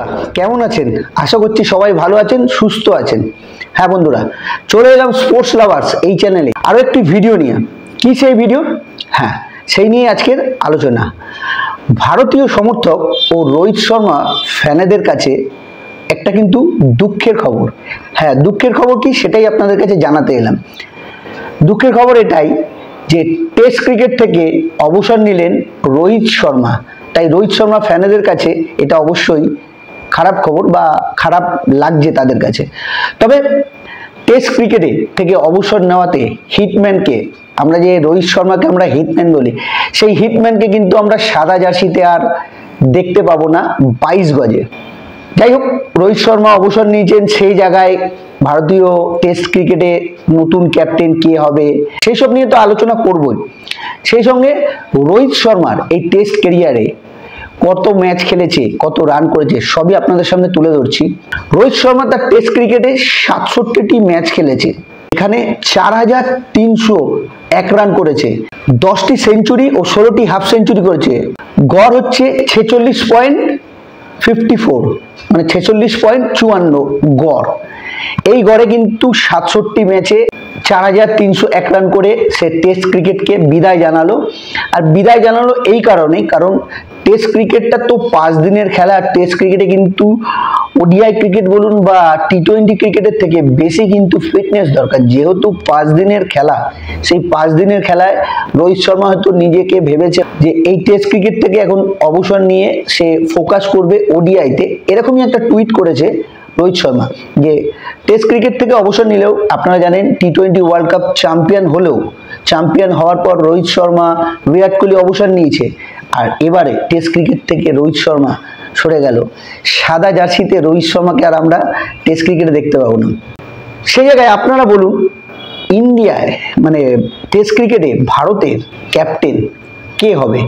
বন্ধুরা কেমন আছেন? আশা করছি সবাই ভালো আছেন, সুস্থ আছেন। হ্যাঁ বন্ধুরা, চলে এলাম স্পোর্টস লাভার্স এই চ্যানেলে আরো একটি ভিডিও নিয়ে। কি সেই ভিডিও? হ্যাঁ, সেই নিয়ে আজকের আলোচনা। ভারতীয় সমর্থক ও রোহিত শর্মা ফ্যানেদের কাছে একটা কিন্তু দুঃখের খবর। হ্যাঁ, দুঃখের খবর কি সেটাই আপনাদের কাছে জানাতে এলাম। দুঃখের খবর এটাই যে টেস্ট ক্রিকেট থেকে অবসর নিলেন রোহিত শর্মা। তাই রোহিত শর্মা ফ্যানেদের কাছে এটা অবশ্যই খারাপ খবর বা খারাপ লাগছে তাদের কাছে। তবে টেস্ট ক্রিকেটে থেকে অবসর নেওয়াতে হিটম্যানকে, আমরা যে রোহিত শর্মাকে আমরা হিটম্যান বলি, সেই হিটম্যানকে কিন্তু আমরা সাদা জার্সিতে আর দেখতে পাবো না 22 গজে। যাই হোক, রোহিত শর্মা অবসর নিয়েছেন, সেই জায়গায় ভারতীয় টেস্ট ক্রিকেটে নতুন ক্যাপ্টেন কে হবে সেই সব নিয়ে তো আলোচনা করবই। সেই সঙ্গে রোহিত শর্মার এই টেস্ট ক্যারিয়ারে কত ম্যাচ খেলেছে, কত রান করেছে, সবই আপনাদের সামনে তুলে ধরছি। রোহিত শর্মা তার টেস্ট ক্রিকেটে 67টি ম্যাচ খেলেছে, এখানে 4301 রান করেছে, 10টি সেঞ্চুরি ও 16টি হাফ সেঞ্চুরি করেছে। গড় হচ্ছে 46.54, মানে 46.54 গড়। এই গড়ে কিন্তু 67টি ম্যাচে 4301 রান করে সে টেস্ট ক্রিকেটকে বিদায় জানালো। আর বিদায় জানালো এই কারণেই, কারণ টেস্ট ক্রিকেটটা তো 5 দিনের খেলা। টেস্ট ক্রিকেটে কিন্তু ওডিআই ক্রিকেট বলুন বা টি20 ক্রিকেটের থেকে বেশি কিন্তু ফিটনেস দরকার। যেহেতু 5 দিনের খেলা, সেই 5 দিনের খেলায় রোহিত শর্মা হয়তো নিজেকে ভেবেছে যে এই টেস্ট ক্রিকেট থেকে এখন অবসর নিয়ে সে ফোকাস করবে ওডিআইতে। এরকমই একটা টুইট করেছে রোহিত শর্মা যে টেস্ট ক্রিকেট থেকে অবসর নিলেও, আপনারা জানেন টি20 ওয়ার্ল্ড কাপ চ্যাম্পিয়ন হলেও, চ্যাম্পিয়ন হওয়ার পর রোহিত শর্মা, বিরাট কোহলি অবসর নিয়েছে। আর এবারে টেস্ট ক্রিকেট থেকে রোহিত শর্মা সরে গেল, সাদা জার্সিতে রোহিত শর্মাকে আর আমরা টেস্ট ক্রিকেটে দেখতে পাবো না। সেই জায়গায় আপনারা বলুন, ইন্ডিয়ায় মানে টেস্ট ক্রিকেটে ভারতের ক্যাপ্টেন কে হবে?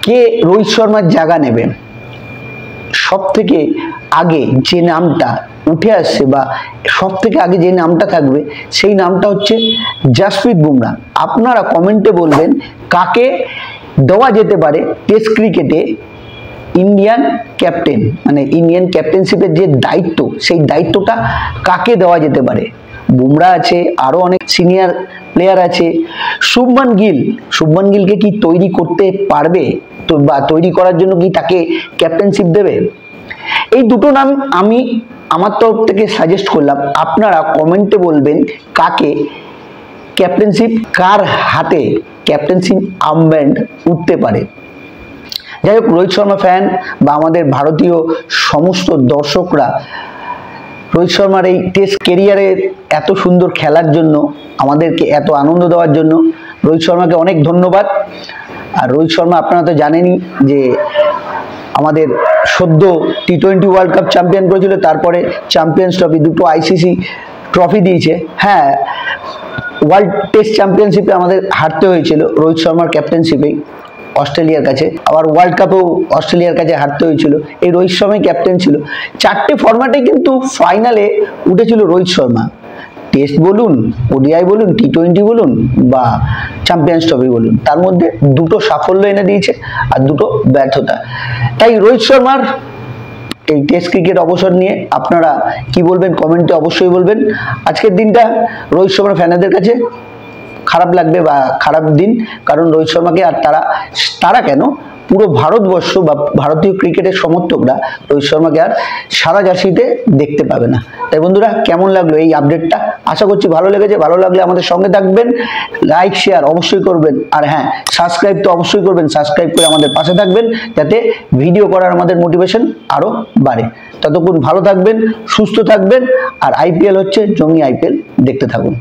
কে রোহিত শর্মার জায়গা নেবে? সব থেকে আগে যে নামটা উঠে আসছে বা সব থেকে আগে যে নামটা থাকবে, সেই নামটা হচ্ছে জাসপ্রীত বুমরাহ। আপনারা কমেন্টে বলবেন কাকে দেওয়া যেতে পারে টেস্ট ক্রিকেটে ইন্ডিয়ান ক্যাপ্টেন, মানে ইন্ডিয়ান ক্যাপ্টেনশিপের যে দায়িত্ব, সেই দায়িত্বটা কাকে দেওয়া যেতে পারে। বুমরাহ আছে, আরো অনেক সিনিয়র প্লেয়ার আছে। শুভমান গিলকে কি তৈরি করতে পারবে? তো বা তৈরি করার জন্য কি তাকে ক্যাপ্টেনশিপ দেবে? এই দুটো নাম আমি আমার তরফ থেকে সাজেস্ট করলাম। আপনারা কমেন্টে বলবেন কাকে ক্যাপ্টেনশিপ, কার হাতে ক্যাপ্টেনশিপ আর্মব্যান্ড উঠতে পারে। যাই হোক, রোহিত শর্মা ফ্যান বা আমাদের ভারতীয় সমস্ত দর্শকরা রোহিত শর্মার এই টেস্ট ক্যারিয়ারে এত সুন্দর খেলার জন্য, আমাদেরকে এত আনন্দ দেওয়ার জন্য রোহিত শর্মাকে অনেক ধন্যবাদ। আর রোহিত শর্মা আপনারা তো জানেনই যে আমাদের সদ্য টি20 ওয়ার্ল্ড কাপ চ্যাম্পিয়ন করেছিল, তারপরে চ্যাম্পিয়ন্স ট্রফি, দুটো আইসিসি ট্রফি দিয়েছে। হ্যাঁ, ওয়ার্ল্ড টেস্ট চ্যাম্পিয়নশিপে আমাদের হারতে হয়েছিল রোহিত শর্মার ক্যাপ্টেনশিপেই অস্ট্রেলিয়ার কাছে, আবার ওয়ার্ল্ড কাপেও অস্ট্রেলিয়ার কাছে হারতে হয়েছিল। এই রোহিত শর্মাই ক্যাপ্টেন ছিল। 4টে ফরম্যাটে কিন্তু ফাইনালে উঠেছিল রোহিত শর্মা। টেস্ট বলুন, ওডিআই বলুন, টি20 বলুন বা চ্যাম্পিয়ন্স ট্রফি বলুন, তার মধ্যে দুটো সাফল্য এনে দিয়েছে আর দুটো ব্যর্থতা। তাই রোহিত শর্মার এই টেস্ট ক্রিকেট অবসর নিয়ে আপনারা কি বলবেন কমেন্টে অবশ্যই বলবেন। আজকের দিনটা রোহিত শর্মার ফ্যানদের কাছে খারাপ লাগবে বা খারাপ দিন, কারণ রোহিত শর্মাকে আর তারা কেন, পুরো ভারতবর্ষ বা ভারতীয় ক্রিকেটের সমর্থকরা রোহিত শর্মাকে আর সাদা জার্সিতে দেখতে পাবে না। তাই বন্ধুরা, কেমন লাগলো এই আপডেটটা? আশা করছি ভালো লেগেছে। ভালো লাগলে আমাদের সঙ্গে থাকবেন, লাইক শেয়ার অবশ্যই করবেন, আর হ্যাঁ, সাবস্ক্রাইব তো অবশ্যই করবেন। সাবস্ক্রাইব করে আমাদের পাশে থাকবেন, যাতে ভিডিও করার আমাদের মোটিভেশন আরো বাড়ে। ততক্ষণ ভালো থাকবেন, সুস্থ থাকবেন, আর আইপিএল হচ্ছে জঙ্গি আইপিএল, দেখতে থাকুন।